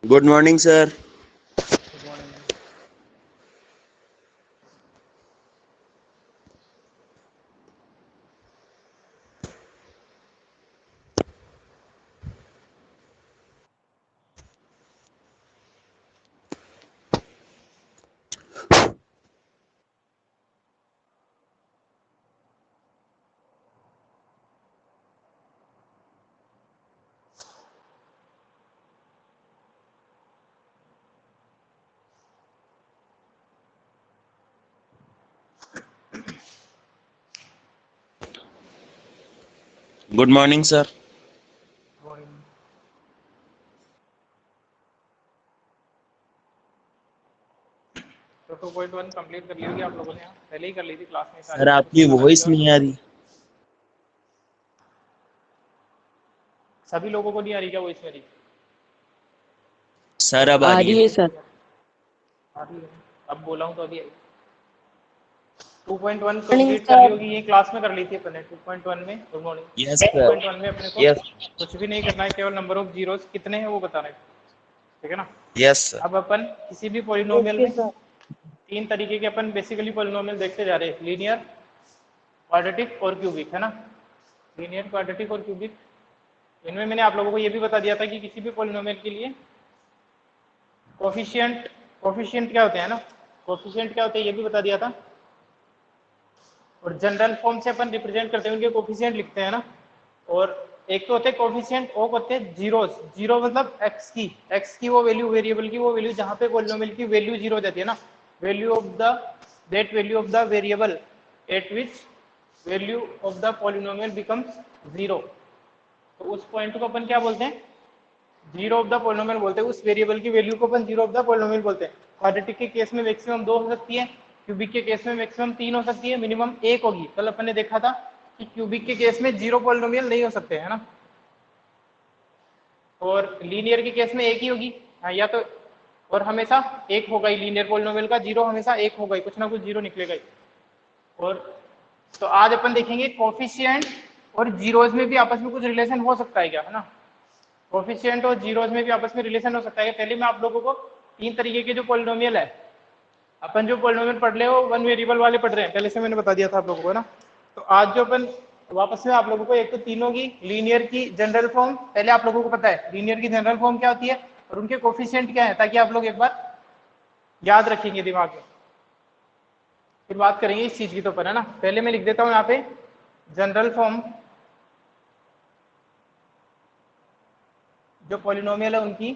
Good morning sir. Good morning sir. तो 2.1 complete कर ली होगी आप लोगों ने, पहले ही कर ली थी क्लास में सारी सर चीजें, आपकी कुछ बता वॉइस दीजिए। नहीं आ रही। सभी लोगों को नहीं आ रही क्या वो इस मेरी? सर अब आ आ रही रही है। है सर। आ रही है? अब बोला हूँ तो अभी आई। 2.1 मॉर्निंग कंप्लीट कर ली सर। होगी, ये क्लास में कर ली थी अपने 2.1 में। Good morning. Yes sir. 2.1 में अपने को यस कुछ भी नहीं करना है, केवल नंबर ऑफ जीरोस कितने हैं वो बताना है, ठीक है ना। Yes sir. अब अपन किसी भी पॉलिनोमियल ओके में सर। 3 तरीके के अपन बेसिकली पॉलिनोमियल देखते जा रहे हैं, लीनियर, क्वाड्रेटिक और क्यूबिक, है ना। लीनियर, क्वाड्रेटिक और क्यूबिक, इनमें मैंने आप लोगों को ये भी बता दिया था कि किसी भी पॉलिनोमियल के लिए कोफिशिएंट क्या होते हैं ना, कोफिशिएंट क्या होते हैं ये भी बता दिया था। और जनरल फॉर्म से अपन रिप्रेजेंट करते हैं, उनके कोफिशिएंट लिखते हैं ना। और एक तो होते हैं कोफिशिएंट, वो होते हैं जीरोस। जीरो मतलब एक्स की वो वैल्यू, वेरिएबल की वो वैल्यू जहां पे पॉलिनोमियल की वैल्यू जीरो हो जाती है ना, value of the that value of the variable eight which value of the polynomial becomes zero. तो उस पॉइंट को अपन क्या बोलते हैं? जीरो ऑफ द पॉलिनोमियल बोलते हैं। उस वेरिएबल की वैल्यू को अपन जीरो ऑफ द पॉलिनोमियल बोलते हैं। क्वाड्रेटिक के केस में मैक्सिमम 2 हो सकती है, क्यूबिक के केस में मैक्सिमम 3 हो सकती है, मिनिमम 1 होगी। कल अपन ने देखा था कि क्यूबिक के केस में 0 पॉलिनोमियल नहीं हो सकते, है ना। और लीनियर के केस में एक ही होगी, हाँ, या तो और हमेशा एक होगा ही, लीनियर पॉलिनोमियल का जीरो हमेशा एक होगा ही, कुछ ना कुछ जीरो निकलेगा ही। और तो आज अपन देखेंगे कोफिशिएंट और जीरोज में भी आपस में कुछ रिलेशन हो सकता है क्या, है ना। कोफिशिएंट और जीरोज में भी आपस में रिलेशन हो सकता है। पहले मैं आप लोगों को 3 तरीके के जो पॉलिनोमियल है, अपन जो पॉलिनोमियल पढ़ रहे हो 1 वेरिएबल वाले पढ़ रहे हैं, पहले से मैंने बता दिया था आप लोगों को ना। तो आज जो अपन वापस में आप लोगों को एक तो तीनों की लीनियर की जनरल फॉर्म पहले आप लोगों को पता है, लीनियर की जनरल फॉर्म क्या होती है और उनके कोफिशिएंट क्या है, ताकि आप लोग एक बार याद रखेंगे दिमाग में। फिर बात करेंगे इस चीज की तो पर, है ना। पहले मैं लिख देता हूँ यहाँ पे जनरल फॉर्म, जो पॉलिनोमियल है उनकी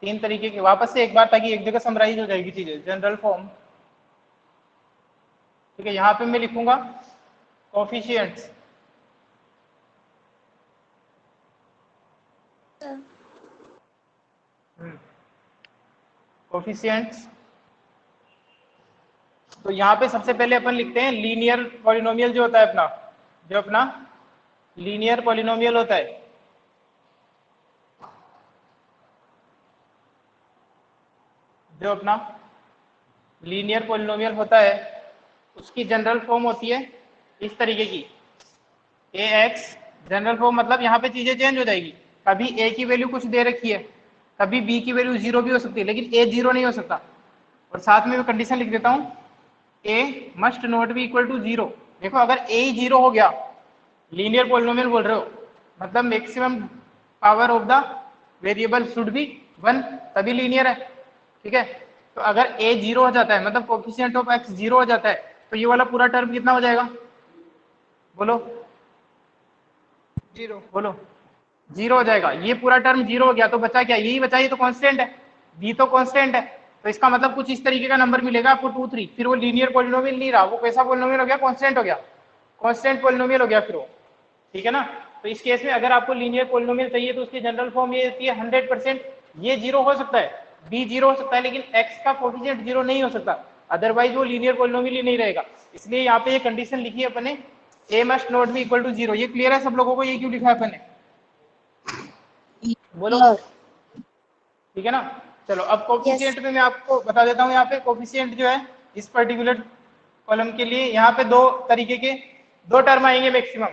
3 तरीके की, वापस से एक बार ताकि एक जगह समराइज हो जाएगी चीजें। जनरल फॉर्म, ठीक है, यहाँ पे मैं लिखूंगा कोफिशिएंट्स, कोफिशिएंट्स। तो यहाँ पे सबसे पहले अपन लिखते हैं लीनियर पॉलिनोमियल जो होता है अपना, जो अपना लीनियर पॉलिनोमियल होता है, जो अपना लीनियर पॉलिनोमियल होता है उसकी जनरल फॉर्म होती है इस तरीके की, ए एक्स। जनरल फॉर्म मतलब यहाँ पे चीजें चेंज हो जाएगी, कभी ए की वैल्यू कुछ दे रखी है, कभी बी की वैल्यू जीरो भी हो सकती है, लेकिन ए जीरो नहीं हो सकता। और साथ में मैं कंडीशन लिख देता हूँ, a must not be equal to zero. देखो अगर ए ही जीरो हो गया, लीनियर पॉलिनोमियल बोल रहे हो, मतलब maximum power of the variable should be 1, तभी लीनियर है, ठीक है। तो अगर ए जीरो हो जाता है, मतलब कोफिशिएंट ऑफ एक्स जीरो हो जाता है, तो ये वाला पूरा टर्म कितना हो जाएगा, बोलो जीरो। बोलो, जीरो हो जाएगा। ये पूरा टर्म जीरो हो गया तो बचा क्या, यही बचा, ये तो कांस्टेंट है, बी तो कांस्टेंट है। तो इसका मतलब कुछ इस तरीके का नंबर मिलेगा आपको 2 3, फिर वो लीनियर पॉलिनोमियल नहीं रहा, वो कैसा पॉलिनोमियल हो गया, कांस्टेंट हो गया, कांस्टेंट पॉलिनोमियल हो गया फिर वो, ठीक है ना। तो इस केस में अगर आपको लीनियर पॉलिनोमियल चाहिए तो उसकी जनरल फॉर्म ये होती है 100%। ये जीरो हो सकता है, बी जीरो हो सकता है, लेकिन एक्स का कोफिशिएंट जीरो नहीं हो सकता, अदरवाइज वो लीनियर पॉलिनोमियल ही नहीं रहेगा। इसलिए यहाँ पे ये कंडीशन लिखी है अपने, a must not be equal to zero. ये क्लियर है सब लोगों को, ये क्यों लिखा है अपने, बोलो, सर। ठीक है ना। चलो अब कोफिशिएंट में मैं आपको बता देता हूँ। यहाँ पे कोफिशिएंट जो है इस पर्टिकुलर कॉलम के लिए यहाँ पे दो तरीके के दो टर्म आएंगे मैक्सिमम,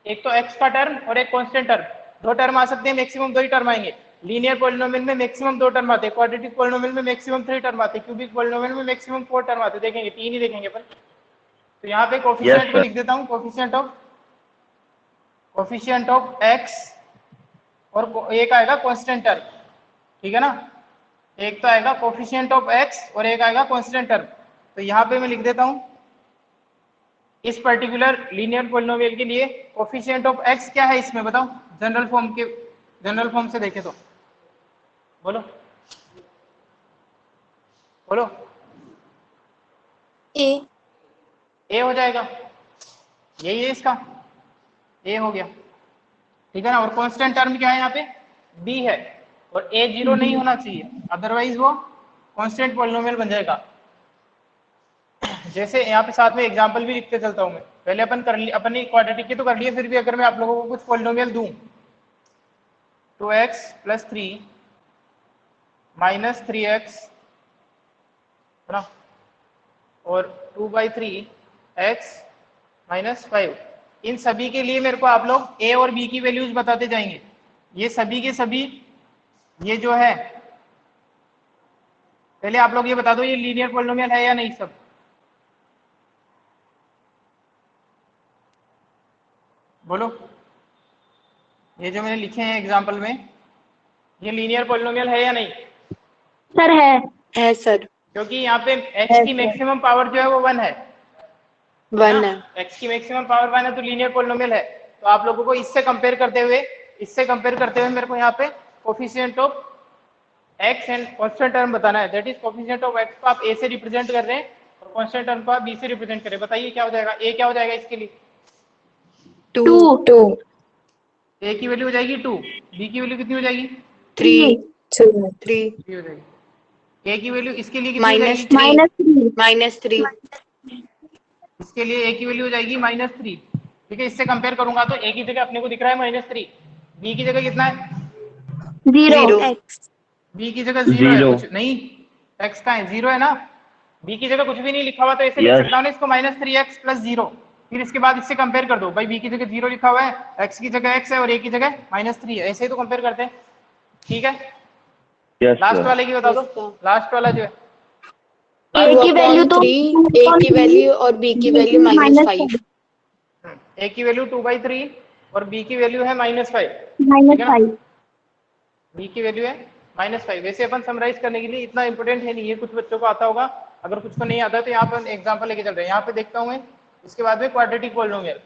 एक तो एक्स का टर्म और एक कांस्टेंट टर्म। दो टर्म आ सकते हैं, मैक्सिमम दो ही टर्म आएंगे। लीनियर पॉलिनोमियल में मैक्सिमम दो टर्म आते हैं, क्वाड्रेटिक पॉलिनोमियल में मैक्सिमम थ्री टर्म आते हैं, क्यूबिक पॉलिनोमियल में मैक्सिमम फोर टर्म आते हैं। देखेंगे तीन ही देखेंगे पर। तो यहाँ पे कोफिशिएंट में लिख देता हूँ कोफिशिएंट ऑफ एक्स और एक आएगा कांस्टेंट टर्म, ठीक है ना। एक तो आएगा कोफिशिएंट ऑफ एक्स और एक आएगा कांस्टेंट टर्म। तो यहाँ पे मैं लिख देता हूँ इस पर्टिकुलर लीनियर पॉलिनोमियल के लिए कोफिशिएंट ऑफ एक्स क्या है इसमें बताओ, जनरल फॉर्म से देखे तो बोलो बोलो। ए हो जाएगा, यही है इसका, ए हो गया, ठीक है ना। और कांस्टेंट टर्म क्या है यहाँ पे, बी है, और ए जीरो नहीं होना चाहिए, अदरवाइज वो कांस्टेंट पॉलिनोमियल बन जाएगा। जैसे यहाँ पे साथ में एग्जांपल भी लिखते चलता हूँ मैं। पहले अपन कर लिए, अपनी क्वाड्रेटिक के तो कर लिए, फिर भी अगर मैं आप लोगों को कुछ पॉलिनोमियल दूं 2x + 3 - 3x है ना, और 2/3x - 5, इन सभी के लिए मेरे को आप लोग a और b की वैल्यूज बताते जाएंगे। ये सभी के सभी ये जो है, पहले आप लोग ये बता दो ये लीनियर पॉलिनोमियल है या नहीं सब। बोलो, ये जो मैंने लिखे हैं एग्जाम्पल में, ये लीनियर पॉलिनोमियल है या नहीं। सर है सर। क्योंकि यहाँ पे x की मैक्सिमम पावर जो है वो 1 है, 1 है। x की मैक्सिमम पावर 1 है तो लीनियर पॉलिनोमियल है। तो आप लोगों को इससे कंपेयर करते हुए मेरे को यहाँ पे coefficient of x and constant term बताना है। That is coefficient of x को आप a से रिप्रेजेंट कर रहे हैं और कांस्टेंट टर्म को आप b से रिप्रेजेंट कर रहे हैं। बताइए क्या हो जाएगा, a क्या हो जाएगा इसके लिए, 2 a की वैल्यू हो जाएगी 2, b की वैल्यू कितनी हो जाएगी 3 हो जाएगी, a की वैल्यू इसके लिए कितनी हो जाएगी -3 इसके लिए a की वैल्यू हो जाएगी -3, ठीक है। इससे कंपेयर करूंगा तो a की जगह अपने को दिख रहा है -3, b की जगह कितना है 0 b की जगह 0 है, कुछ नहीं, x का है 0 है ना, b की जगह कुछ भी नहीं लिखा हुआ तो ऐसे लिख सकता हूँ ना इसको -3x + 0। फिर इसके बाद इससे कंपेयर कर दो, भाई b की जगह 0 लिखा हुआ है, x की जगह x है और a की जगह -3 है, ऐसे ही तो कंपेयर करते हैं, ठीक है। लास्ट वाले की बता दो, लास्ट वाला जो है a की वैल्यू तो 3, a की वैल्यू और b की वैल्यू -5, a की वैल्यू 2/3 और b की वैल्यू है -5, b की वैल्यू है -5। वैसे अपन समराइज करने के लिए इतना इंपॉर्टेंट है नहीं, ये कुछ बच्चों को आता होगा, अगर कुछ को नहीं आता तो यहाँ पर एग्जांपल लेके चल रहे हैं। यहाँ पे देखता हूँ मैं, इसके बाद में क्वाड्रेटिक पॉलिनोमियल,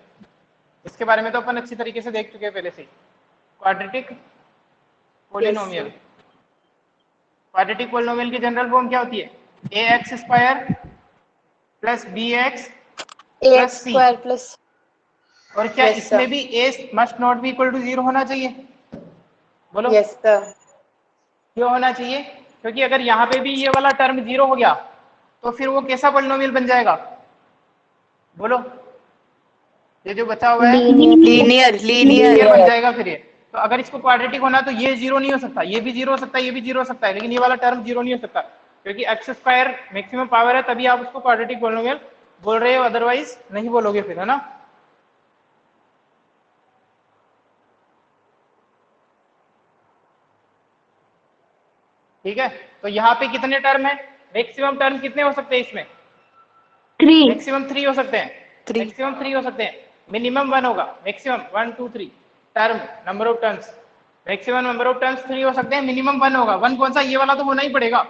इसके बारे में तो अपन अच्छी तरीके से देख चुके हैं पहले से। क्वाड्रेटिक पॉलिनोमियल, क्वाड्रेटिक पॉलिनोमियल की जनरल फॉर्म क्या होती है, ax² + bx + c, और क्या इसमें भी a must not be equal to 0 होना चाहिए, बोलो यस सर। क्यों होना चाहिए, क्योंकि अगर यहाँ पे भी ये वाला टर्म 0 हो गया तो फिर वो कैसा पॉलिनोमियल बन जाएगा, बोलो, ये जो बचा हुआ है लीनियर बन जाएगा फिर ये। तो अगर इसको क्वाड्रेटिक होना तो ये 0 नहीं हो सकता, ये भी 0 हो सकता है, ये भी 0 हो सकता है, लेकिन ये वाला टर्म 0 नहीं हो सकता, क्योंकि x² मैक्सिमम पावर है, तभी आप उसको क्वाड्रेटिक पॉलिनोमियल बोल रहे हो, अदरवाइज नहीं बोलोगे फिर, है ना। ठीक है, तो यहाँ पे कितने टर्म है, मैक्सिमम टर्म कितने हो सकते हैं इसमें, 3 मैक्सिमम 3 हो सकते हैं, मैक्सिमम 3 हो सकते हैं, मिनिमम 1 होगा, maximum 1 2 3 term, number of terms, maximum number of terms 3 हो सकते हैं, मिनिमम 1 होगा। 1 कौन सा, ये वाला तो होना ही पड़ेगा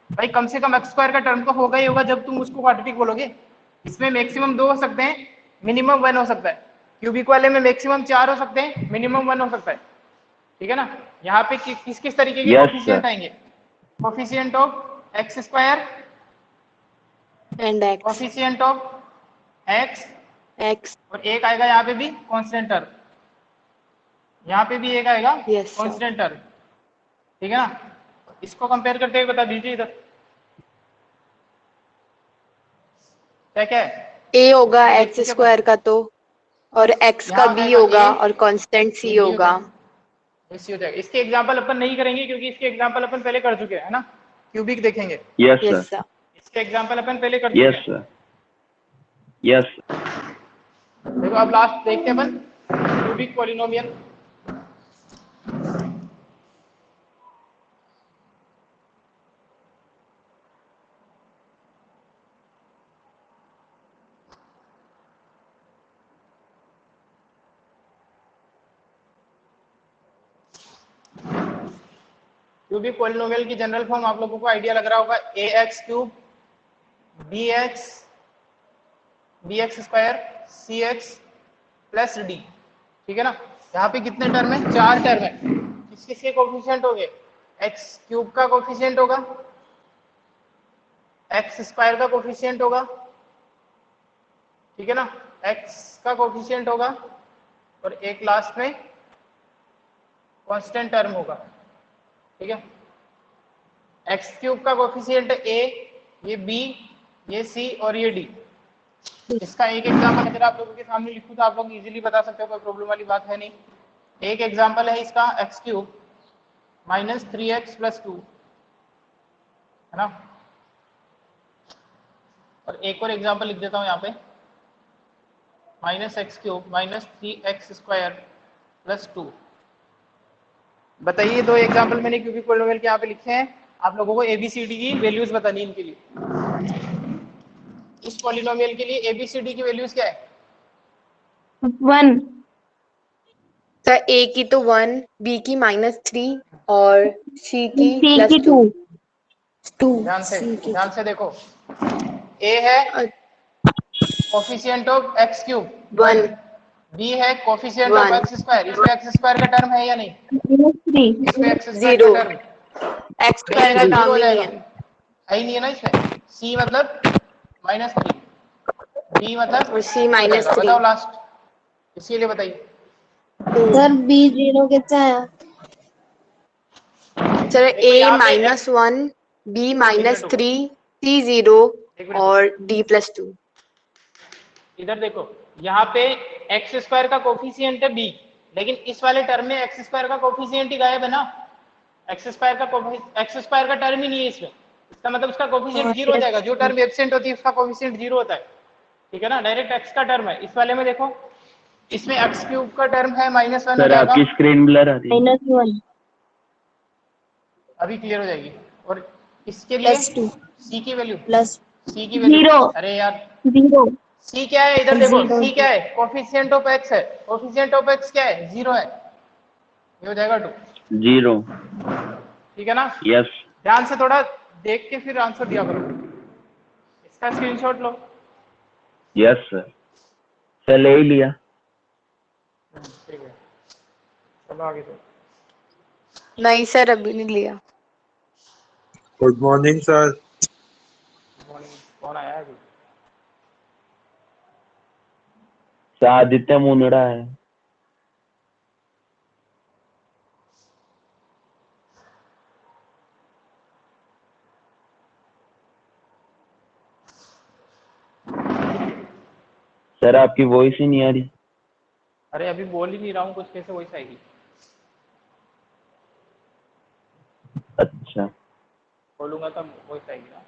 भाई, कम से कम x² का टर्म तो होगा ही होगा जब तुम उसको क्वाड्रेटिक बोलोगे। इसमें मैक्सिमम 2 हो सकते हैं, मिनिमम 1 हो सकता है। क्यूबिक वाले में मैक्सिमम 4 हो सकते हैं, मिनिमम 1 हो सकता है, ठीक है ना। यहाँ पे किस किस तरीके के कोफिशिएंट आएंगे, coefficient of x² and coefficient of x, और एक आएगा यहाँ पे भी कांस्टेंट टर्म, यहाँ पे भी एक आएगा कांस्टेंट टर्म, ठीक है ना। इसको कंपेयर करते हुए बता दीजिए इधर क्या क्या है, a होगा x² का तो, और x का b होगा और कांस्टेंट c होगा। ऐसे हो जाएगा। इसके एग्जांपल अपन नहीं करेंगे क्योंकि इसके एग्जांपल अपन पहले कर चुके हैं ना, क्यूबिक देखेंगे। Yes, sir. Yes, sir. इसके एग्जांपल अपन पहले कर चुके Yes, हैं। sir. Yes, sir. देखो अब लास्ट देखते हैं अपन क्यूबिक पॉलिनोमियल। क्यूबिक पॉलिनोमियल की जनरल फॉर्म आप लोगों को आइडिया लग रहा होगा, a x cube b x square c x plus d. ठीक है ना। यहाँ पे कितने टर्म है? 4 टर्म है। किस किसके कोफिशिएंट हो गए? एक्स क्यूब का कोफिशिएंट होगा, एक्स स्क्वायर का कोफिशिएंट होगा, ठीक है ना, एक्स का कोफिशिएंट होगा, और एक लास्ट में कांस्टेंट टर्म होगा। ठीक है। एक्स क्यूब का कोफिशिएंट ए, ये बी, ये सी और ये डी। इसका एक एग्जांपल अगर आप लोगों के सामने लिखूं तो आप लोग इजीली बता सकते हो, कोई प्रॉब्लम वाली बात है नहीं। एक एग्जांपल है इसका x cube minus 3x plus 2, है ना। और एक और एग्जांपल लिख देता हूं यहाँ पे, minus x cube minus 3x square plus 2। बताइए, दो एग्जांपल मैंने क्यूबिक पॉलिनोमियल के यहाँ पे लिखे हैं, आप लोगों को एबीसीडी की वैल्यूज बतानी है इनके लिए। इस पॉलिनोमियल के लिए एबीसीडी की वैल्यूज क्या है? 1, सर ए की तो 1, बी की -3 और सी की C प्लस की 2। 2 ध्यान से देखो, ए है coefficient of x cube 1, b है कोफिशिएंट ऑफ 1, एक्स स्क्वायर। इसमें एक्स स्क्वायर का टर्म है या नहीं? -3, इसमें एक्स स्क्वायर 0, का टर्म एक्स स्क्वायर का जीरो टर्म हो ही नहीं जाएगा, है। है ही नहीं है ना इसमें। सी मतलब -3, बी मतलब और सी हो जाएगा। -3। बताओ लास्ट, इसके लिए बताइए। सर बी 0 कितना है? सर देखो ए यहाँ पे -1, बी एक मिनट रुको, -3, सी 0 एक मिनट और रुको। D plus 2। इधर देखो, यहाँ पे एक्स स्क्वायर का कोफिशिएंट है बी, लेकिन इस वाले टर्म में एक्स स्क्वायर का कोफिशिएंट ही गायब है ना। एक्स स्क्वायर का टर्म ही नहीं है इसमें। इसका मतलब उसका कोफिशिएंट 0 हो जाएगा। जो टर्म एब्सेंट होती है उसका कोफिशिएंट 0 होता है। ठीक है ना, डायरेक्ट एक्स का टर्म है। इस वाले में देखो, इसमें एक्स क्यूब का टर्म है -1 हो सर जाएगा। आपकी स्क्रीन ब्लर आ रही है। -1, अभी क्लियर हो जाएगी। और इसके लिए +2, सी की वैल्यू, प्लस सी की वैल्यू, 0, अरे यार 0, सी क्या है? इधर देखो, 0, सी क्या है? कोफिशिएंट ऑफ एक्स है। कोफिशिएंट ऑफ एक्स क्या है? 0 है। ये हो जाएगा 2। 0. ठीक है ना। Yes. ध्यान से थोड़ा देख के फिर आंसर दिया करो। इसका स्क्रीनशॉट लो। Yes, sir. सर ले ही लिया। ठीक है, चलो आगे तो। नहीं सर अभी नहीं लिया। Good morning sir. मॉर्निंग, कौन आया है अभी? सर आदित्य मुंदड़ा है। सर आपकी वॉइस ही नहीं आ रही। अरे अभी बोल ही नहीं रहा हूँ कुछ, कैसे वॉइस आएगी? अच्छा। बोलूंगा तब वॉइस आएगी ना।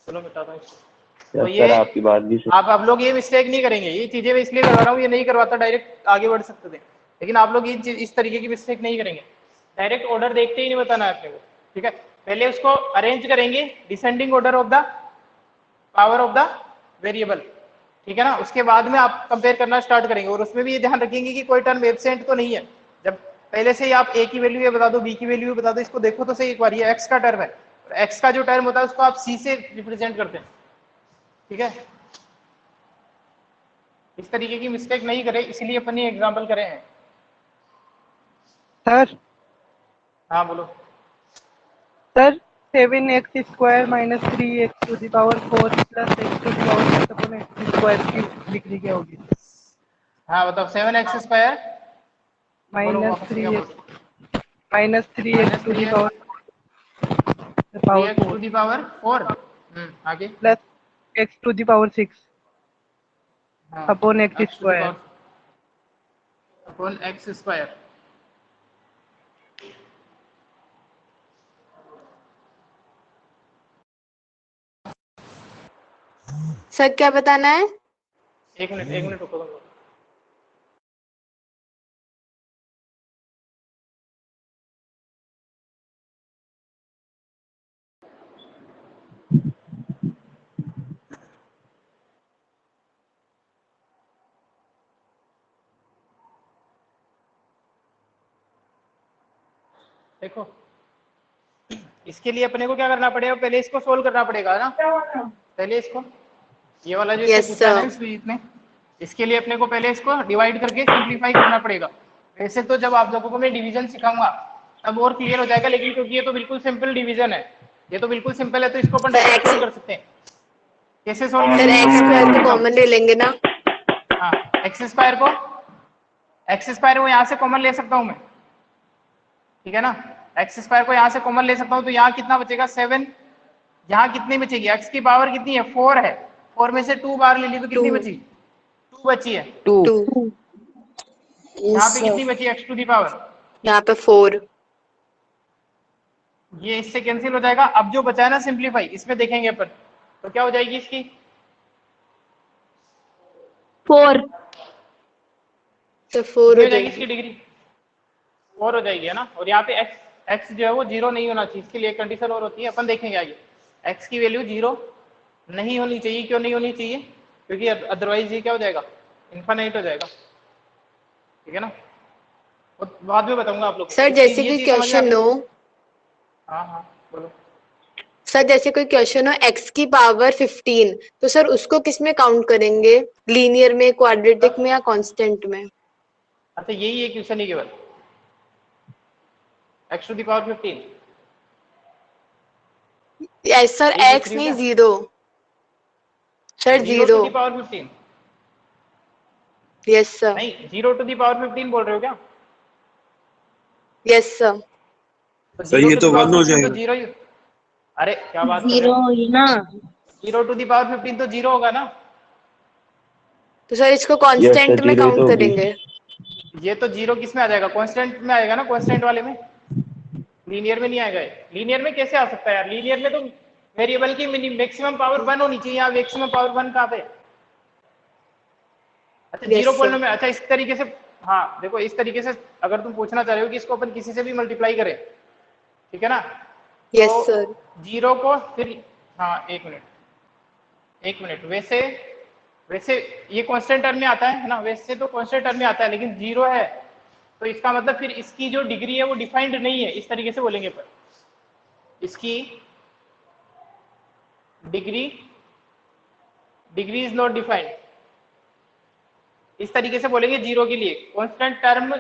चलो मिटाता हूँ इसको। सर, तो ये आपकी बात भी सही। आप लोग ये मिस्टेक नहीं करेंगे। ये चीजें मैं इसलिए करवा रहा हूँ, ये नहीं करवाता डायरेक्ट आगे बढ़ सकते थे, लेकिन आप लोग ये इस तरीके की मिस्टेक नहीं करेंगे। डायरेक्ट ऑर्डर देखते ही नहीं बताना है अपने को। ठीक है, पहले उसको अरेंज करेंगे descending order of the power of the variable. ठीक है ना। उसके बाद में आप कंपेयर करना स्टार्ट करेंगे, और उसमें भी ये ध्यान रखेंगे कि कोई टर्म एब्सेंट तो नहीं है। जब पहले से ही आप ए की वैल्यू ये बता दो, बी की वैल्यू बता दो, इसको देखो तो सही एक बार। ये एक्स का टर्म है, एक्स का जो टर्म होता है उसको आप सी से रिप्रेजेंट करते हैं। ठीक है, इस तरीके की मिस्टेक नहीं करे, इसलिए अपन ये एग्जाम्पल करे हैं। सर हाँ बोलो। Sir 7x square minus 3x to the power 4 plus x to the power 6 upon x square की डिग्री क्या होगी? हाँ बताओ। 7x square minus 3x to the power 3x to the power 4 आगे plus x to the power 6 upon x x to the square. power अपॉन x square. Sir क्या बताना है? एक मिनट रुको तुम लोग। देखो इसके लिए अपने को क्या करना पड़ेगा, पहले इसको सोल्व करना पड़ेगा ना, पहले इसको ये वाला जो इससे Yes, पूछा है ना sir. इस ने, इसके लिए अपने को पहले इसको डिवाइड करके सिंप्लीफाई करना पड़ेगा। वैसे तो जब आप लोगों को मैं डिवीजन सिखाऊंगा तब और क्लियर हो जाएगा, लेकिन क्योंकि ये तो बिल्कुल सिंपल डिवीजन है, ये तो बिल्कुल सिंपल है, तो इसको अपन सर डायरेक्ट सोल्व एक्स कर सकते हैं। कैसे सोल्व सर एक्स स्क्वायर को कॉमन ले लेंगे ना? हाँ, एक्स स्क्वायर को यहाँ से कॉमन ले सकता हूँ मैं, ठीक है ना। एक्स स्क्वायर को यहाँ से कॉमन ले सकता हूँ, तो यहाँ कितना बचेगा 7, यहाँ कितनी बचेगी, एक्स की पावर कितनी है 4 है, 4 में से 2 बार ले ली तो कितनी 2. बची, 2 बची है। 2. यहाँ पे कितनी बची एक्स टू दी पावर, यहाँ पे 4. ये इससे कैंसिल हो जाएगा। अब जो बचा है ना सिंप्लीफाई, इसमें देखेंगे अपन तो क्या हो जाएगी इसकी 4. तो 4 कितनी हो हो जाएगी इसकी जाएगी. डिग्री 4 हो जाएगी है ना। और यहाँ पे एक्स जो है वो 0 नहीं होना चाहिए, इसके लिए एक कंडीशन और होती है, अपन देखेंगे आगे। एक्स की वैल्यू 0 नहीं होनी चाहिए, क्यों नहीं होनी चाहिए, क्योंकि अदरवाइज ये क्या हो जाएगा इनफाइनाइट हो जाएगा, ठीक है ना। और बाद में बताऊंगा आप लोग को। सर इसकी जैसे ये कोई चीज समझ में आ क्वेश्चन गई? हो, हाँ हाँ बोलो। सर जैसे कोई क्वेश्चन हो एक्स की पावर 15, तो सर उसको किस में काउंट करेंगे? लीनियर में, क्वाड्रेटिक में या कांस्टेंट में? अच्छा यही है क्वेश्चन ही केवल x to the power 15। Yes sir, यही पूछ एक्स रही नहीं हो 0. Sir 0 to the 0. Power 15 yes sir. नहीं, 0 टू दी पावर 15 बोल रहे हो क्या? Yes sir. तो सर 0 ये टू तो दी पावर 1 हो 15 तो जाएगा। 0 ही। अरे क्या बात कर रहे 0 हो, होगी ना। 0 टू दी पावर 15 तो 0 होगा ना। तो सर इसको यस कांस्टेंट सर, में 0 ही तो काउंट होगी। करेंगे? ये तो 0 किस में आ जाएगा, कांस्टेंट में आएगा ना, कांस्टेंट वाले में, लीनियर में नहीं आएगा। लीनियर में कैसे आ सकता है यार, लीनियर में तो वेरिएबल की मैक्सिमम पावर 1 होनी चाहिए, यहाँ मैक्सिमम पावर 1 कहाँ पे। अच्छा Yes, 0 sir. बोलने में, अच्छा इस तरीके से, हाँ देखो इस तरीके से अगर तुम पूछना चाह रहे हो कि इसको अपन किसी से भी मल्टीप्लाई करें, ठीक है ना। यस तो सर. 0 को फिर, हाँ एक मिनट वैसे वैसे ये कांस्टेंट टर्म में आता है ना, वैसे तो कांस्टेंट टर्म में आता है, लेकिन 0 है तो इसका मतलब फिर इसकी जो डिग्री है वो डिफाइंड नहीं है, इस तरीके से बोलेंगे पर इसकी डिग्री इज नॉट डिफाइंड, इस तरीके से बोलेंगे 0 के लिए। कांस्टेंट टर्म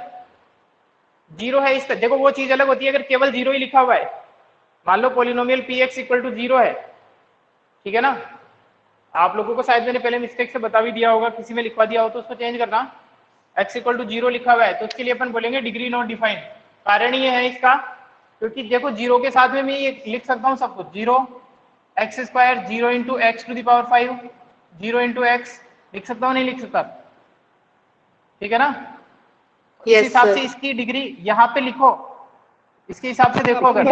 0 है, इस देखो वो चीज अलग होती है अगर केवल 0 ही लिखा हुआ है, मान लो पॉलिनोमियल px इक्वल टू 0 है, ठीक है ना। आप लोगों को शायद मैंने पहले मिस्टेक से बता भी दिया होगा, किसी में लिखवा दिया हो तो उसको चेंज करना। x इक्वल टू 0 लिखा हुआ है तो उसके लिए अपन बोलेंगे डिग्री नॉट डिफाइंड। कारण ये है इसका, क्योंकि देखो 0 के साथ में मैं ये लिख सकता हूँ सब कुछ, 0 x square 0 into x to the power 5 0 into x लिख सकता हूँ, नहीं लिख सकता, ठीक है ना। इस यस हिसाब से सर. इसकी डिग्री यहाँ पे लिखो, इसके हिसाब से देखो अगर,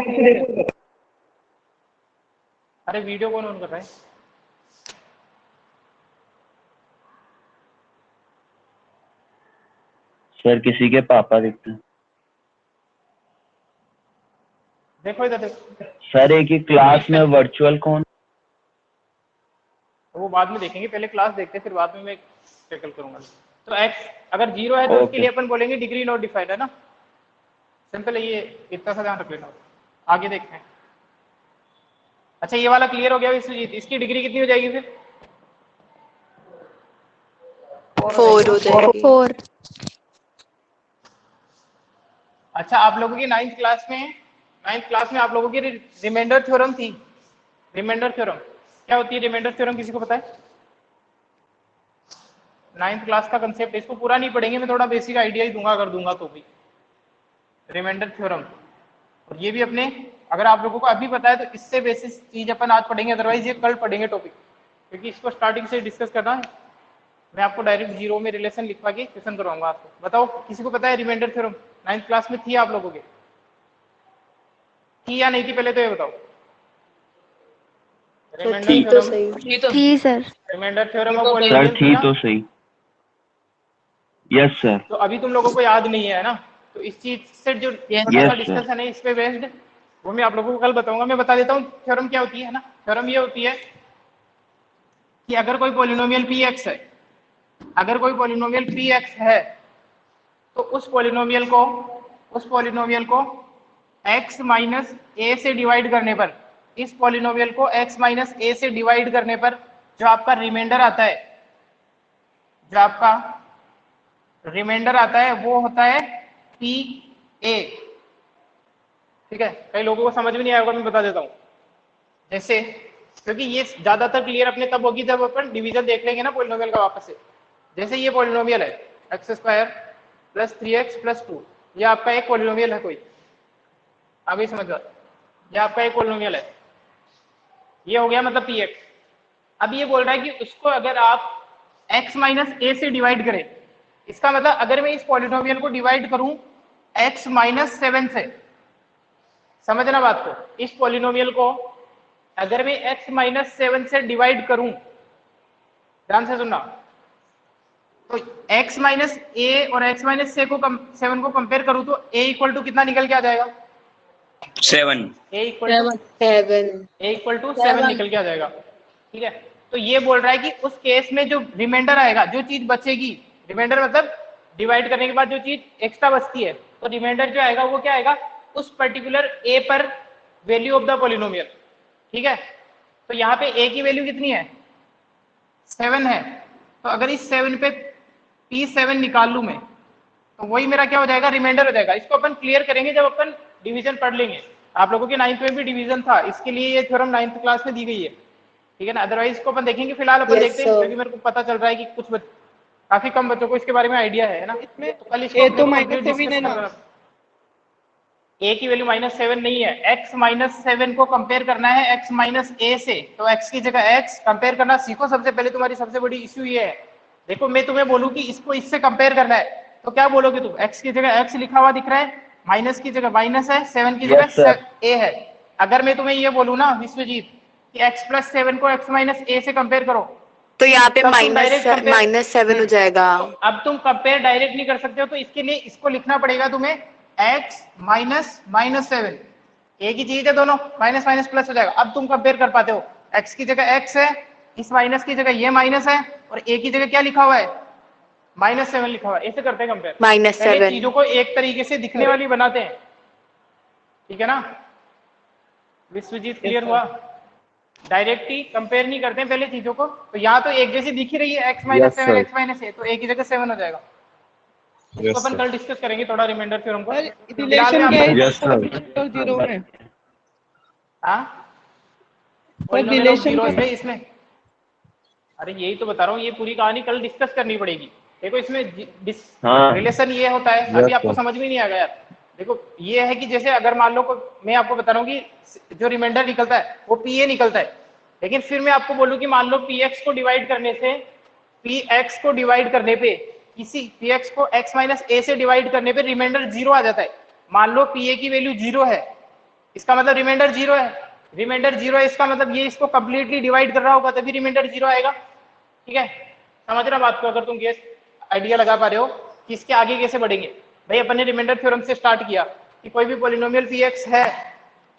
अरे वीडियो कौन ऑन कर रहा है, सर किसी के पापा दिखते हैं। देखो इधर देखो, सर एक ही क्लास में वर्चुअल कौन? तो वो बाद में देखेंगे, पहले क्लास देखते हैं फिर बाद में मैं टैकल करूंगा। तो x अगर 0 है तो उसके लिए अपन बोलेंगे डिग्री नॉट डिफाइंड, है ना, सिंपल है, ये इतना सा ध्यान रख लेना। आगे देखते हैं। अच्छा ये वाला क्लियर हो गया, इसकी डिग्री कितनी हो जाएगी फिर 4 हो जाएगी. 4. अच्छा आप लोगों की नाइन्थ क्लास में आप लोगों की रिमाइंडर थ्योरम थी। रिमाइंडर थ्योरम क्या होती है, रिमाइंडर थ्योरम किसी को पता है? नाइन्थ क्लास का कंसेप्ट, इसको पूरा नहीं पढ़ेंगे, मैं थोड़ा बेसिक आइडिया ही दूंगा अगर दूंगा तो भी। रिमाइंडर थ्योरम, और ये भी अपने, अगर आप लोगों को अभी पता है तो इससे बेसिस चीज अपन आज पढ़ेंगे, अदरवाइज ये कल पढ़ेंगे टॉपिक, क्योंकि इसको स्टार्टिंग से डिस्कस करना है। मैं आपको डायरेक्ट 0 में रिलेशन लिखवा के क्वेश्चन करवाऊंगा आपको। बताओ किसी को पता है रिमाइंडर थ्योरम? नाइन्थ क्लास में थी आप लोगों के, थी या नहीं थी, पहले तो ये बताओ। रिमाइंडर थी तो थ्योरम, सही। थी सर। Reminder theorem of sir polynomial थी थी ना? तो सही। Yes sir. तो अभी तुम लोगों को याद नहीं है ना, तो इस चीज से जो छोटा सा यस सर। डिस्कशन है इस पे बेस्ड, वो मैं आप लोगों को कल बताऊंगा। मैं बता देता हूँ थ्योरम क्या होती है ना। थ्योरम ये होती है कि अगर कोई पॉलिनोमियल पी एक्स है, अगर कोई पॉलिनोमियल पी एक्स है, तो उस पॉलिनोमियल को x माइनस ए से डिवाइड करने पर, इस पॉलिनोमियल को x माइनस ए से डिवाइड करने पर जो आपका रिमाइंडर आता है, जो आपका रिमाइंडर आता है वो होता है पी ए। ठीक है, कई लोगों को समझ में नहीं आएगा, मैं बता देता हूँ। जैसे, क्योंकि ये ज्यादातर क्लियर अपने तब होगी जब अपन डिवीजन देख लेंगे ना पॉलिनोमियल का वापस से। जैसे ये पॉलिनोमियल है x square plus 3x plus 2, ये आपका एक पॉलिनोमियल है कोई, अभी समझ लो, ये आपका एक पॉलिनोमियल है, ये हो गया मतलब px। अब ये बोल रहा है कि उसको अगर आप x माइनस ए से डिवाइड करें, इसका मतलब अगर मैं इस पॉलिनोमियल को डिवाइड करूं x माइनस 7 से, समझना बात को, इस पॉलिनोमियल को अगर मैं x माइनस 7 से डिवाइड करूं, ध्यान से सुनना, तो x माइनस ए और x माइनस 7 को कंपेयर करूं तो a इक्वल टू कितना निकल के आ जाएगा? 7। a इक्वल टू 7 निकल के आ जाएगा। ठीक है, तो ये बोल रहा है कि उस केस में जो रिमाइंडर आएगा, जो चीज बचेगी, रिमाइंडर मतलब डिवाइड करने के बाद जो चीज एक्स्ट्रा बचती है, तो रिमाइंडर जो आएगा वो क्या आएगा? उस पर्टिकुलर a पर वैल्यू ऑफ द पॉलिनोमियल। ठीक है, तो यहाँ पे a की वैल्यू कितनी है? 7 है। तो अगर इस 7 पे p7 निकाल लूं मैं, तो वही मेरा क्या हो जाएगा? रिमाइंडर हो जाएगा। इसको अपन क्लियर करेंगे जब अपन डिवीजन पढ़ लेंगे। आप लोगों के 9th में भी डिवीजन था, इसके लिए ये थ्योरम 9th क्लास में दी गई है। ठीक है ना, अदरवाइज इसको अपन देखेंगे। फिलहाल अपन Yes, देखते हैं, sir. क्योंकि मेरे को पता चल रहा है कि काफी कम बच्चों को इसके बारे में आइडिया है ना। इसमें तो कल इसको ए अपने तो को माइनस complete 7 है discuss ना? करना। a की वैल्यू -7 नहीं है, x -7 को कंपेयर करना है x माइनस ए से। तो x की जगह x कंपेयर करना सीखो। सबसे पहले तुम्हारी सबसे बड़ी इश्यू ये है, देखो मैं तुम्हें बोलूं कि इसको इससे कंपेयर करना है, तो क्या बोलोगे तुम? x की जगह x लिखा हुआ दिख रहा है, माइनस की जगह माइनस है, 7 की Yes, जगह sir. a है। अगर मैं तुम्हें ये बोलूं ना विश्वजीत कि x प्लस 7 को x माइनस ए से कंपेयर करो, तो यहाँ पे तब तुम direct compare- -7 हो जाएगा। अब तुम कंपेयर डायरेक्ट नहीं कर सकते हो, तो इसके लिए इसको लिखना पड़ेगा तुम्हें x -7। एक ही चीज है दोनों, माइनस माइनस प्लस हो जाएगा। अब तुम कंपेयर कर पाते हो, x की जगह x है, इस माइनस की जगह ये माइनस है, और a की जगह क्या लिखा हुआ है? -7 लिखा हुआ है। ऐसे करते हैं कंपेयर। पहले -7 चीजों को एक तरीके से दिखने वाली बनाते हैं। ठीक है ना विश्वजीत, क्लियर हुआ? डायरेक्ट ही कंपेयर नहीं करते हैं पहले चीजों को। तो यहाँ तो एक जैसी दिख ही रही है, x Yes, -7 sir. x minus ए, तो a की जगह 7 हो जाएगा। इसको Yes, अपन sir. कल डिस्कस करेंगे थोड़ा रिमाइंडर थ्योरम को। सर फिलहाल रिलेशन में क्या है Yes, sir. और जीरो में? हाँ, सर रिलेशन जीरोस क्या है इसमें। अरे यही तो बता रहा हूँ, ये पूरी कहानी कल डिस्कस करनी पड़ेगी। देखो इसमें हाँ। रिलेशन ये होता है, Yes, अभी आपको sir. समझ में नहीं आ गया यार। देखो ये है कि जैसे अगर मान लो मैं आपको बता रहा हूँ कि जो रिमाइंडर निकलता है वो पी ए निकलता है, लेकिन फिर मैं आपको बोलूँ कि मान लो पी एक्स को डिवाइड करने से, पी एक्स को डिवाइड करने पे, किसी पी एक्स को एक्स माइनस ए से डिवाइड करने पे रिमाइंडर 0 आ जाता है। मान लो पी ए की वैल्यू 0 है, इसका मतलब रिमाइंडर 0 है। रिमाइंडर 0 है, इसका मतलब ये इसको कंप्लीटली डिवाइड कर रहा होगा तभी रिमाइंडर 0 आएगा। ठीक है, समझ रहा बात को? अगर तुम ये आइडिया लगा पा रहे हो कि इसके आगे कैसे बढ़ेंगे। भाई अपन ने रिमाइंडर थ्योरम से स्टार्ट किया कि कोई भी पॉलिनोमियल पी एक्स है,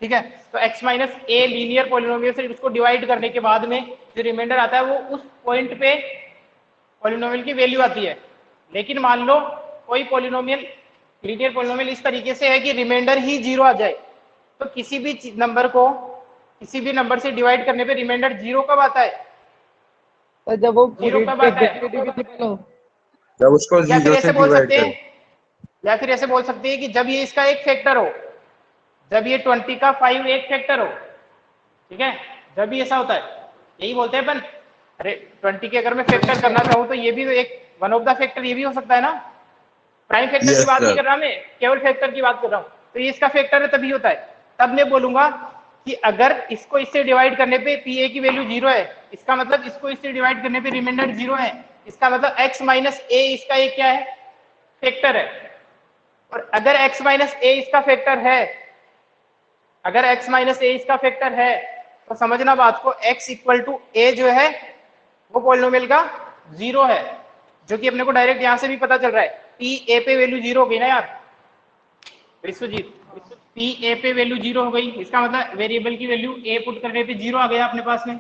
ठीक है, तो x minus a linear polynomial से उसको डिवाइड करने के बाद में जो रिमाइंडर आता है वो उस पॉइंट पे पॉलिनोमियल की वैल्यू आती है। लेकिन मान लो कोई पॉलिनोमियल, लीनियर पॉलिनोमियल इस तरीके से है कि रिमाइंडर ही 0 आ जाए, तो किसी भी नंबर को किसी भी नंबर से डिवाइड करने पे रिमाइंडर 0 कब आता है? तो जब वो जीरो पूरी कब आता है? डिविजिबल हो। जब उसको या फिर 0 ऐसे से बोल डिवाइड सकते करो। हैं, या फिर ऐसे बोल सकते हैं कि जब ये इसका एक फैक्टर हो, जब ये 20 का 5 एक फैक्टर हो। ठीक है, जब भी ऐसा होता है यही बोलते हैं अपन। अरे 20 के अगर मैं फैक्टर करना चाहूँ तो ये भी एक वन ऑफ द फैक्टर ये भी हो सकता है ना। प्राइम फैक्टर की Yes, बात नहीं sir. कर रहा मैं, केवल फैक्टर की बात कर रहा हूँ। तो ये इसका फैक्टर है तभी होता है। तब मैं बोलूंगा कि अगर इसको इससे डिवाइड करने पे पी ए की वैल्यू 0 है, इसका मतलब इसको इससे डिवाइड करने पे रिमाइंडर 0 है, इसका मतलब x माइनस ए इसका एक क्या है? फैक्टर है। और अगर x माइनस ए इसका फैक्टर है, अगर x माइनस ए इसका फैक्टर है, तो समझना बात को, x इक्वल टू a जो है वो पॉलिनोमियल का 0 है, जो कि अपने को डायरेक्ट यहां से भी पता चल रहा है। p a पे वैल्यू 0 हो गई ना यार विश्वजीत, p a पे वैल्यू 0 हो गई, इसका मतलब वेरिएबल की वैल्यू a पुट करने पे 0 आ गया अपने पास में,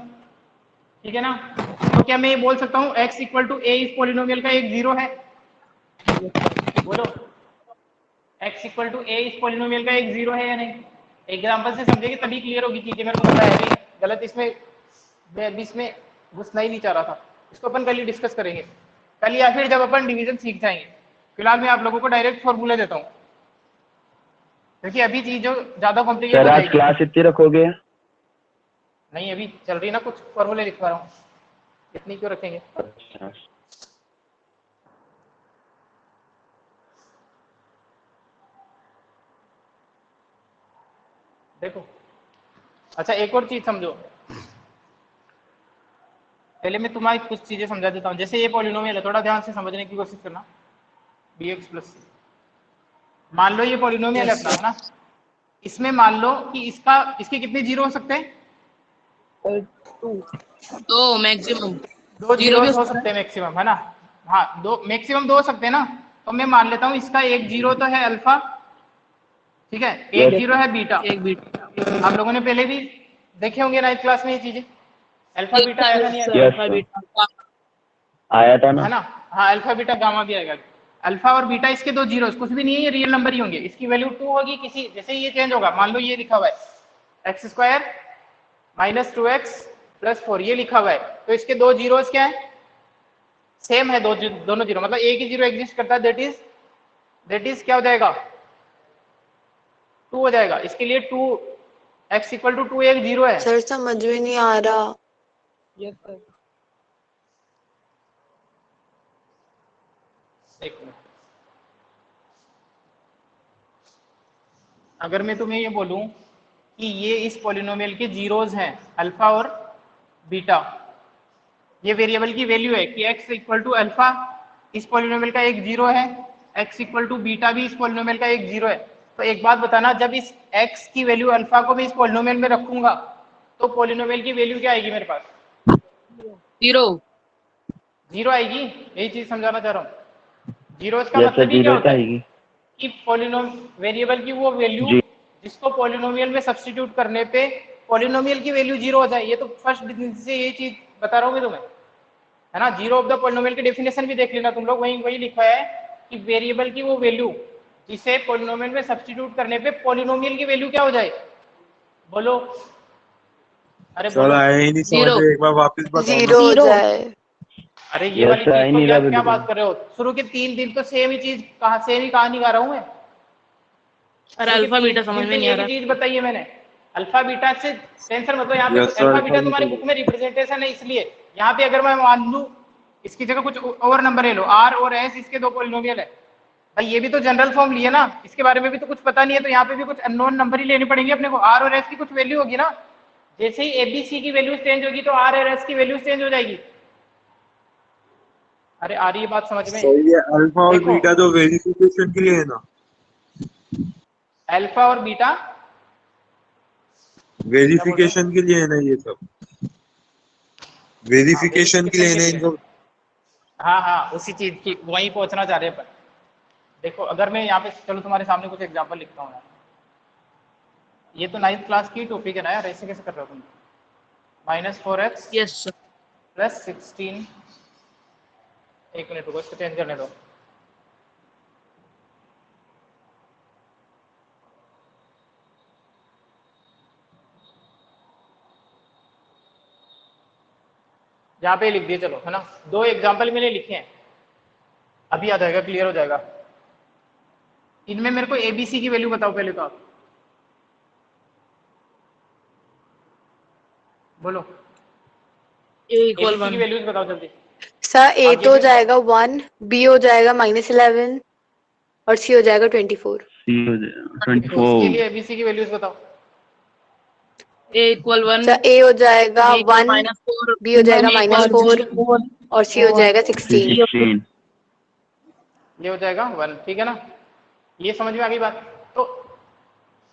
ठीक है ना। तो क्या मैं ये बोल सकता हूँ x इक्वल टू a इस पॉलिनोमियल का एक 0 है? बोलो, x इक्वल टू a इस पॉलिनोमियल का एक 0 है या नहीं? एग्जांपल से समझेंगे तभी क्लियर होगी चीजें, मेरे को पता है अभी गलत इसमें मैं अभी इसमें घुसना ही नहीं चाह रहा था, इसको अपन कल ही डिस्कस करेंगे, कल या फिर जब अपन डिवीजन सीख जाएंगे। फिलहाल मैं आप लोगों को डायरेक्ट फॉर्मूला देता हूँ, क्योंकि अभी चीज जो ज्यादा कॉम्प्लिकेट सर हो आज जाएगी। क्लास इतनी रखोगे? नहीं अभी चल रही ना, कुछ फॉर्मूले लिखवा रहा हूँ, इतनी क्यों रखेंगे। अच्छा देखो अच्छा एक और चीज समझो, पहले मैं तुम्हारी कुछ चीजें समझा देता हूँ। जैसे ये पॉलिनोमियल है, थोड़ा ध्यान से समझने की कोशिश करना, bx प्लस c, मान लो ये पॉलिनोमियल है अपना, है ना। इसमें मान लो कि इसके कितने जीरो हो सकते हैं? तो मैक्सिमम दो जीरो भी जीरो हो सकते हैं मैक्सिमम, है ना। हाँ दो मैक्सिमम, दो हो सकते हैं ना। तो मैं मान लेता हूँ इसका एक जीरो तो है अल्फा, ठीक है, एक जीरो है बीटा। एक बीटा आप लोगों ने पहले भी देखे होंगे 9th क्लास में ये चीजें, अल्फा बीटा आया था नहीं आया? यस सर, आया था ना। है ना। हाँ अल्फा बीटा गामा भी आएगा। अल्फा और बीटा इसके दो जीरो कुछ भी नहीं है, ये रियल नंबर ही होंगे। इसकी वैल्यू 2 होगी, किसी जैसे ये चेंज होगा, मान लो ये लिखा हुआ है x square minus 2x plus 4, ये लिखा हुआ है, तो इसके दो जीरोस क्या है? सेम है, दोनों जीरो, मतलब एक ही जीरो एग्जिस्ट करता है, दैट इज क्या हो जाएगा? 2 हो जाएगा। इसके लिए 2 x इक्वल टू 2 एक जीरो है। सर समझ में नहीं आ रहा। Yes sir. एक मिनट, अगर मैं तुम्हें ये बोलूं कि ये इस पॉलिनोमियल के जीरोस हैं अल्फा और बीटा, ये वेरिएबल की वैल्यू है कि x इक्वल टू अल्फा इस पॉलिनोमियल का एक जीरो है, x इक्वल टू बीटा भी इस पॉलिनोमियल का एक जीरो है। तो एक बात बताना, जब इस x की वैल्यू अल्फा को मैं इस पॉलिनोमियल में रखूंगा तो पॉलिनोमियल की वैल्यू क्या आएगी मेरे पास? जीरो जीरो आएगी, यही चीज समझाना चाह रहा हूँ। जीरो इसका यस मतलब सर, ही क्या जीरो होता है आएगी कि वेरिएबल की वो वैल्यू जी। जिसको पॉलिनोमियल में सब्स्टिट्यूट करने पे पॉलिनोमियल की वैल्यू जीरो हो जाए। ये तो फर्स्ट से ये चीज बता रहा हूँ मैं तुम्हें, है ना। जीरो ऑफ द पॉलिनोमियल की डेफिनेशन भी देख लेना तुम लोग, वही लिखा है कि वेरिएबल की वो वैल्यू जिसे पॉलिनोमियल में सब्स्टिट्यूट करने पे पॉलिनोमियल की वैल्यू क्या हो जाए? बोलो, अरे सर बोलो। आया ही नहीं समझ जीरो में, एक बार वापस बताओ ना। 0 हो जाए। अरे ये Yes, वाली sir, चीज ही तो नहीं क्या रहा क्या बात बिल्कुल। कर रहे हो? शुरू के 3 दिन तो सेम ही चीज कहा, सेम ही कहानी गा रहा हूँ मैं। और अल्फा बीटा समझ में नहीं आ एक ही रहा। चीज बताइए मैंने, अल्फा बीटा से टेंशन मतलब यहाँ पे Yes, sir, alpha beta alpha तुम्हारी बीटा। बुक में रिप्रेजेंटेशन है, इसलिए यहाँ पे अगर मैं मान लूं इसकी जगह कुछ और नंबर ले लो, आर और एस इसके दो पॉलिनोमियल है, भाई ये भी तो जनरल फॉर्म लिए ना, इसके बारे में भी तो कुछ पता नहीं है, तो यहाँ पे भी कुछ अननोन नंबर ही लेने पड़ेंगे अपने को। आर और एस की कुछ वैल्यू होगी ना, जैसे ही एबीसी की वैल्यू चेंज होगी तो आर और एस की वैल्यू चेंज हो जाएगी। अरे आ रही है बात समझ में? सही है, अल्फा और देखो, बीटा तो वेरिफिकेशन के लिए है ना, अल्फा और बीटा वेरिफिकेशन के लिए है ना, ये सब वेरिफिकेशन के लिए है ना इनको। हाँ हाँ उसी चीज की वहीं पहुंचना चाह रहे हैं अपन। देखो अगर मैं यहाँ पे चलो तुम्हारे सामने कुछ एग्जांपल लिखता हूँ यार, ये तो 9th क्लास की टॉपिक है ना यार, ऐसे कैसे कर रहे हो तुम? -4x yes sir. प्लस 16, एक मिनट रुको इसको चेंज करने दो। यहाँ पे लिख दिए चलो, है ना। दो एग्जांपल मैंने लिखे हैं, अभी आ जाएगा, क्लियर हो जाएगा। इनमें मेरे को एबीसी की वैल्यू बताओ पहले तो आप बोलो, ए इक्वल एबीसी की 1 वैल्यूज बताओ जल्दी। सर ए आगे तो हो फिर- जाएगा 1, बी हो जाएगा -11 और सी हो जाएगा 24। इसके 24। लिए एबीसी की वैल्यूज बताओ। ए इक्वल 1 सर ए हो जाएगा 1, -4 बी हो जाएगा -4 और सी हो जाएगा 16। 16। ये हो जाएगा 1, ठीक है ना। ये समझ में आ गई बात। तो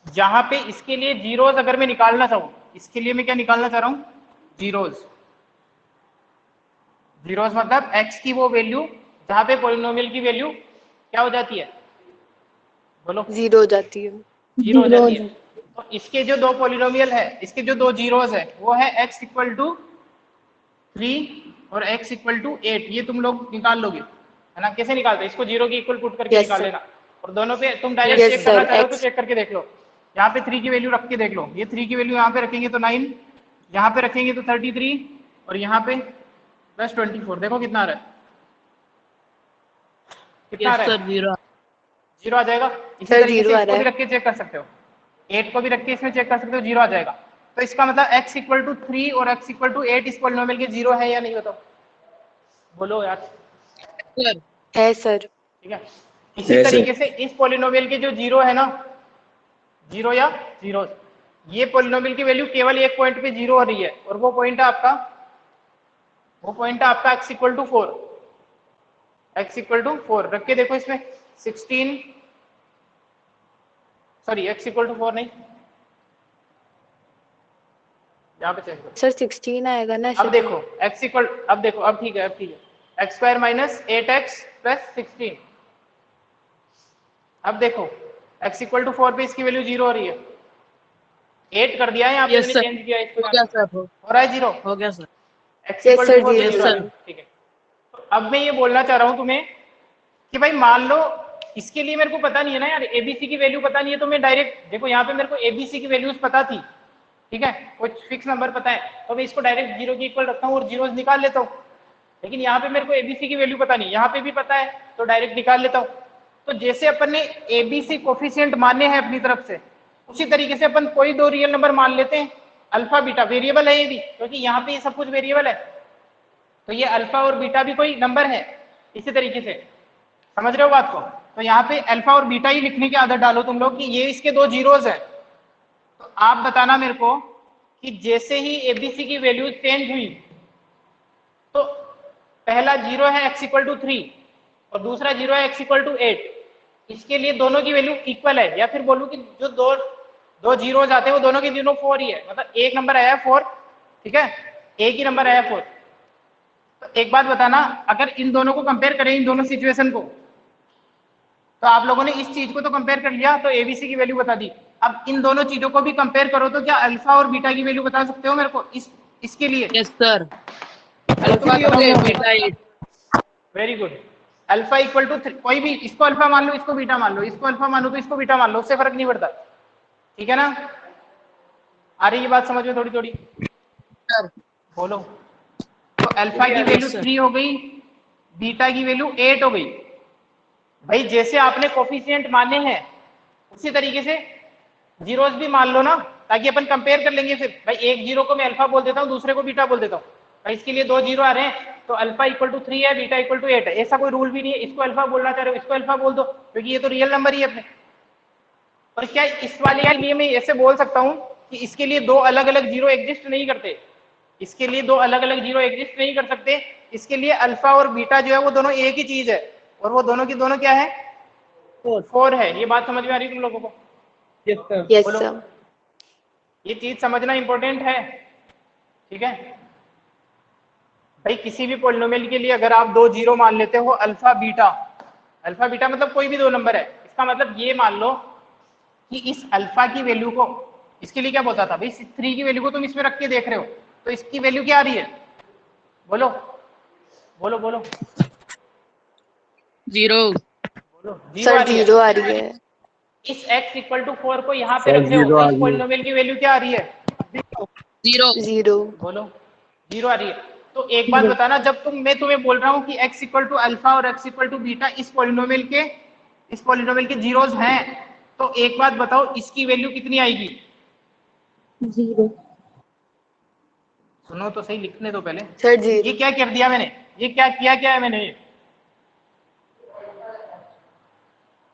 यहाँ पे इसके लिए जीरोज अगर मैं निकालना चाहूँ, इसके लिए मैं क्या निकालना चाह रहा हूँ, जीरोज। जीरोज मतलब x की वो वैल्यू जहाँ पे पॉलिनोमियल की वैल्यू क्या हो जाती है, बोलो, 0 हो जाती है। जीरो हो जाती है। तो इसके जो दो पॉलिनोमियल है, इसके जो दो जीरोज है, वो है x इक्वल टू 3 और x इक्वल टू 8। ये तुम लोग निकाल लोगे, है ना? कैसे निकालते हैं इसको, जीरो की इक्वल पुट करके Yes, निकाल sir. लेना। और दोनों पे तुम डायरेक्ट Yes, चेक करना sir. चाह रहे हो तो X. चेक करके देख लो। यहाँ पे 3 की वैल्यू रख के देख लो, ये 3 की वैल्यू यहाँ पे रखेंगे तो 9, यहाँ पे रखेंगे तो 33 और यहाँ पे प्लस 24। देखो कितना आ रहा है, कितना आ यस रहा सर है, 0 जीरो आ जाएगा। इसी Sir, तरीके 0 से आ इसको रहा भी है। रख के चेक कर सकते हो, 8 को भी रख के इसमें चेक कर सकते हो, जीरो आ जाएगा। तो इसका मतलब x इक्वल टू 3 और x इक्वल टू 8 इस पॉलिनोमियल के जीरो है या नहीं, बताओ, बोलो यार। सर। है सर। ठीक है, इसी Yes, sir. तरीके से इस पॉलिनोमियल के जो जीरो है ना, जीरो या जीरो, ये पॉलिनोमियल की वैल्यू केवल एक पॉइंट पे जीरो हो रही है, और वो पॉइंट है आपका, वो पॉइंट है आपका x equal to 4। x equal to 4 रख के देखो इसमें 16, सॉरी x इक्वल टू 4 नहीं, यहाँ पे चेक करो। सर 16 आएगा ना अब ऐसे तो। देखो x इक्वल, अब देखो, अब ठीक है, अब ठीक है, x square minus 8x plus 16। अब देखो x इक्वल टू 4 पे इसकी वैल्यू जीरो हो रही है, 8 कर दिया है यहाँ पे, यस मैंने सर, चेंज किया इसको, हो गया सर, हो रहा है जीरो, हो गया sir. x Yes, equal sir, to 4 पे जीरो जीरो है। आ गया। ठीक है, तो अब मैं ये बोलना चाह रहा हूँ तुम्हें कि भाई मान लो इसके लिए मेरे को पता नहीं है ना यार, एबीसी की वैल्यू पता नहीं है, तो मैं डायरेक्ट देखो यहाँ पे मेरे को एबीसी की वैल्यूज पता थी, ठीक है, कुछ फिक्स नंबर पता है, तो मैं इसको डायरेक्ट जीरो के इक्वल रखता हूँ और जीरोज निकाल लेता हूँ। लेकिन यहाँ पे मेरे को एबीसी की वैल्यू पता नहीं, यहाँ पे भी पता है तो डायरेक्ट निकाल लेता हूँ। तो जैसे अपन ने एबीसी कोफिशिएंट माने हैं अपनी तरफ से, उसी तरीके से अपन कोई दो रियल नंबर मान लेते हैं, अल्फा बीटा वेरिएबल है ये भी, क्योंकि यहाँ पे ये सब कुछ वेरिएबल है, तो ये अल्फा और बीटा भी कोई नंबर है। इसी तरीके से समझ रहे हो बात को, तो यहाँ पे अल्फा और बीटा ही लिखने की आदत डालो तुम लोग कि ये इसके दो जीरोज है। तो आप बताना मेरे को कि जैसे ही एबीसी की वैल्यू चेंज हुई, तो पहला जीरो है x इक्वल टू 3 और दूसरा जीरो है x इक्वल टू 8, इसके लिए दोनों की वैल्यू इक्वल है, या फिर बोलूं कि जो दो दो जीरो आते हैं वो दोनों के दोनों 4 ही है, मतलब एक नंबर आया है 4, ठीक है, एक ही नंबर आया 4। तो एक बात बताना, अगर इन दोनों को कंपेयर करें, इन दोनों सिचुएशन को, तो आप लोगों ने इस चीज को तो कंपेयर कर लिया, तो एबीसी की वैल्यू बता दी। अब इन दोनों चीजों को भी कंपेयर करो, तो क्या अल्फा और बीटा की वैल्यू बता सकते हो मेरे को इसके लिए? यस सर, अल्फा भी हो 3 गए और होंगे। Beta 8। Very good, alpha equal to, कोई भी, इसको अल्फा मान लो, इसको बीटा मान लो, इसको अल्फा मानो तो इसको बीटा मान लो, उससे फर्क नहीं पड़ता, ठीक है ना? आ रही है बात समझ में थोड़ी थोड़ी, सर बोलो। तो अल्फा की वैल्यू 3 हो गई, बीटा की वैल्यू 8 हो गई। भाई जैसे आपने कोफिशिएंट माने हैं, उसी तरीके से जीरोस भी मान लो ना, ताकि अपन कंपेयर कर लेंगे। फिर भाई एक जीरो को मैं अल्फा बोल देता हूँ, दूसरे को बीटा बोल देता हूँ, भाई इसके लिए दो जीरो आ रहे हैं, तो अल्फा इक्वल टू 3 है, बीटा इक्वल टू 8 है, ऐसा कोई रूल भी नहीं है, इसको अल्फा बोलना चाह रहे हो इसको अल्फा बोल दो, क्योंकि ये तो रियल नंबर ही है अपने। और क्या इस वाले के लिए मैं ऐसे बोल सकता हूँ कि इसके लिए दो अलग अलग जीरो एग्जिस्ट नहीं करते, इसके लिए दो अलग अलग जीरो एग्जिस्ट नहीं कर सकते, इसके लिए अल्फा और बीटा जो है वो दोनों एक ही चीज है, और वो दोनों की दोनों क्या है, 4 है। ये बात समझ में आ रही है तुम लोगों को? यस बोलो। सर। ये चीज समझना इंपॉर्टेंट है, ठीक है भाई। किसी भी पॉलिनोमियल के लिए अगर आप दो जीरो मान लेते हो, अल्फा बीटा मतलब कोई भी दो नंबर है, इसका मतलब ये मान लो कि इस अल्फा की वैल्यू को, इसके लिए क्या बोलता था भाई, 3 की वैल्यू को तुम इसमें रख के देख रहे हो, तो इसकी वैल्यू क्या आ रही है, बोलो बोलो बोलो 0 बोलो। सर 0 आ रही है। इस x इक्वल टू 4 को यहाँ पे सर, रख रहे हो, 0 तो आ इस रही है। पॉलिनोमियल की वैल्यू क्या आ रही है, 0 0 बोलो 0 आ रही है। तो एक बात बताना, जब मैं तुम्हें बोल रहा हूँ कि x इक्वल टू अल्फा और x इक्वल टू बीटा इस पॉलिनोमियल के जीरोज हैं, तो एक बात बताओ, इसकी वैल्यू कितनी आएगी? 0 सुनो तो सही, लिखने दो पहले। सर ये 0। क्या कर दिया मैंने, ये क्या किया, क्या है मैंने,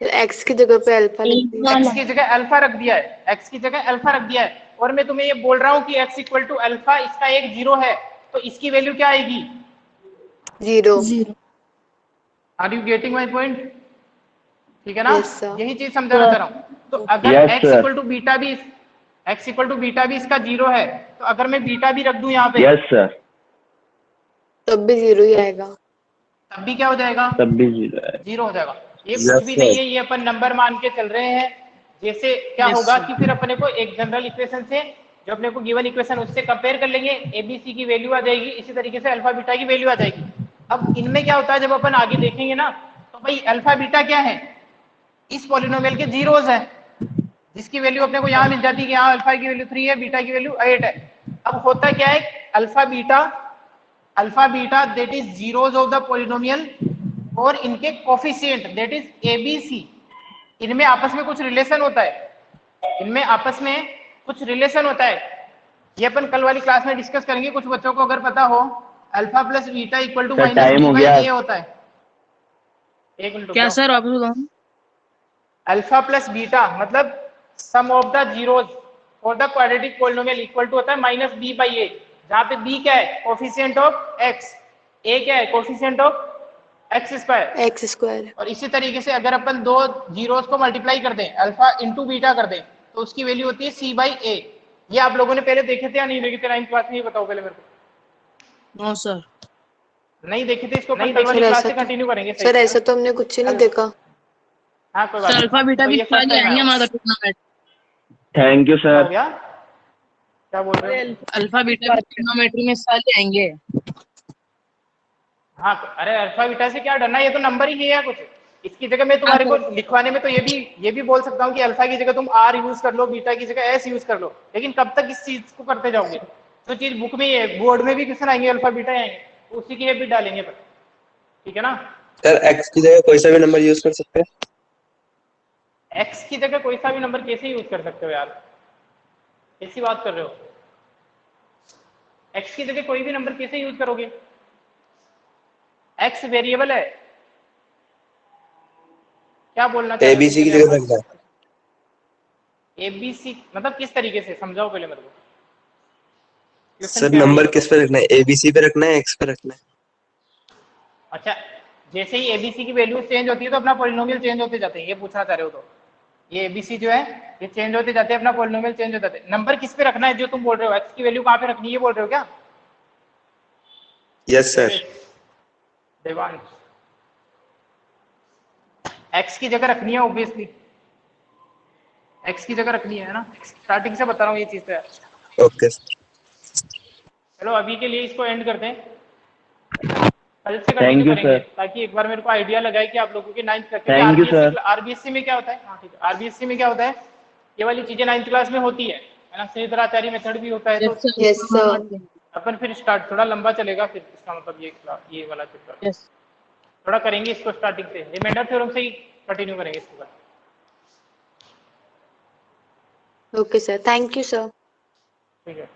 x की जगह पे अल्फा लिख दिया। x की जगह अल्फा रख दिया है, x की जगह अल्फा रख दिया है, और मैं तुम्हें ये बोल रहा हूँ कि x इक्वल टू अल्फा इसका एक जीरो है, तो इसकी वैल्यू क्या आएगी? 0। Are you getting my point? ठीक है ना? Yes, sir. यही चीज समझाना चाह रहा हूँ। तो अगर Yes, x sir. Equal to beta भी इसका 0 है, तो अगर मैं बीटा भी रख दूं यहाँ पे, यस सर, तब भी 0 ही आएगा। तब भी क्या हो जाएगा? तब भी 0 है। 0 हो जाएगा। ये Yes, कुछ भी sir. नहीं है, ये अपन नंबर मान के चल रहे हैं। जैसे क्या Yes, होगा sir. कि फिर अपने को एक जनरल इक्वेशन से, जो अपने को गिवन इक्वेशन, उससे कंपेयर कर लेंगे, एबीसी की वैल्यू आ जाएगी, इसी तरीके से अल्फा बीटा की वैल्यू आ जाएगी। अब इनमें क्या होता है, जब अपन आगे देखेंगे ना, तो भाई अल्फा बीटा क्या है, इस पॉलिनोमियल के जीरोस है, जिसकी वैल्यू अपने को यहाँ मिल जाती है कि यहाँ अल्फा की वैल्यू 3 है, बीटा की वैल्यू 8 है। अब होता क्या है, alpha beta that is zeros of the polynomial और इनके कोफिशिएंट दैट इज एबीसी, इनमें आपस में कुछ रिलेशन होता है, ये अपन कल वाली क्लास में डिस्कस करेंगे। कुछ बच्चों को अगर पता हो, alpha plus beta equal to sir, minus time b हो बाई गया। ए होता है। एक मिनट क्या रुको। सर वापस बताऊं? अल्फा प्लस बीटा मतलब sum of the zeros for the quadratic polynomial equal to होता है माइनस बी बाई ए, जहां पे बी क्या है, कोफिशिएंट ऑफ एक्स, ए क्या है, coefficient of x square. X square. और इसी तरीके से अगर अपन दो जीरोस को मल्टीप्लाई कर दें, अल्फा इंटू बीटा कर दें, तो उसकी वैल्यू होती है सी बाई ए। ये आप लोगों ने पहले देखे थे या नहीं देखे थे 9th क्लास में, ये बताओ पहले मेरे को। No sir. नहीं देखे थे, इसको अपन कल वाली सर क्लास ऐसा से कंटिन्यू करेंगे। सही सर से, ऐसा तो हमने कुछ ही नहीं देखा। हाँ कोई बात सर नहीं। अल्फा बीटा तो भी ये साल first time आएंगे आया। हमारा टूर्नामेंट। थैंक यू क्या हो सर। गया? क्या बोल रहे हो? अल्फा बीटा भी ट्रिग्नोमेट्री में साल आएंगे। हाँ अरे अल्फा बीटा से क्या डरना, ये तो नंबर ही है कुछ। इसकी जगह मैं तुम्हारे को लिखवाने में तो ये भी बोल सकता हूँ कि अल्फा की जगह तुम आर यूज कर लो, बीटा की जगह एस यूज कर लो, लेकिन कब तक इस चीज को करते जाओगे? तो चीज बुक में ही है, बोर्ड में भी क्वेश्चन आएंगे अल्फा बीटा आएंगे, तो उसी की भी डालेंगे पर। ठीक है ना? सर एक्स की जगह कोई सा भी नंबर यूज कर सकते हैं? एक्स की जगह कोई सा भी नंबर कैसे यूज कर सकते हो यार, ऐसी बात कर रहे हो? एक्स की जगह कोई भी नंबर कैसे यूज करोगे? एक्स वेरिएबल है। क्या बोलना चाह रहे हो? एबीसी की जगह रखना है। एबीसी मतलब किस तरीके से, समझाओ पहले मेरे को। Question सर क्या है ये नंबर बताओ। किस पे रखना है? एबीसी पे रखना है, एक्स पे रखना है? अच्छा, जैसे ही एबीसी की वैल्यू चेंज होती है तो अपना पॉलिनोमियल चेंज होते जाते हैं, ये पूछना चाह रहे हो? तो ये एबीसी जो है ये चेंज होते जाते हैं, अपना पॉलिनोमियल चेंज हो जाते हैं। नंबर किस पे रखना है जो तुम बोल रहे हो, एक्स की वैल्यू कहाँ पे रखनी है, ये बोल रहे हो क्या? Yes sir. देवांश, एक्स की जगह रखनी है ऑब्वियसली, एक्स की जगह रखनी है ना, स्टार्टिंग से बता रहा हूँ ये चीज तो है। Okay sir. चलो अभी के लिए इसको एंड करते हैं, कल से Thank कंटिन्यू you, करेंगे, sir. ताकि एक बार मेरे को आइडिया लगाए कि आप लोगों के 9th class, Thank you, sir. RBSC में क्या होता है। हाँ ठीक है, आरबीएससी में क्या होता है, ये वाली चीजें 9th क्लास में होती है ना, श्रीधराचार्य मेथड भी होता है। तो यस सर। अपन फिर स्टार्ट थोड़ा लंबा चलेगा, फिर इसका मतलब ये वाला चैप्टर यस थोड़ा करेंगे इसको स्टार्टिंग से, रिमाइंडर थ्योरम से ही कंटिन्यू करेंगे इसके बाद। Okay sir, thank you sir. ठीक है।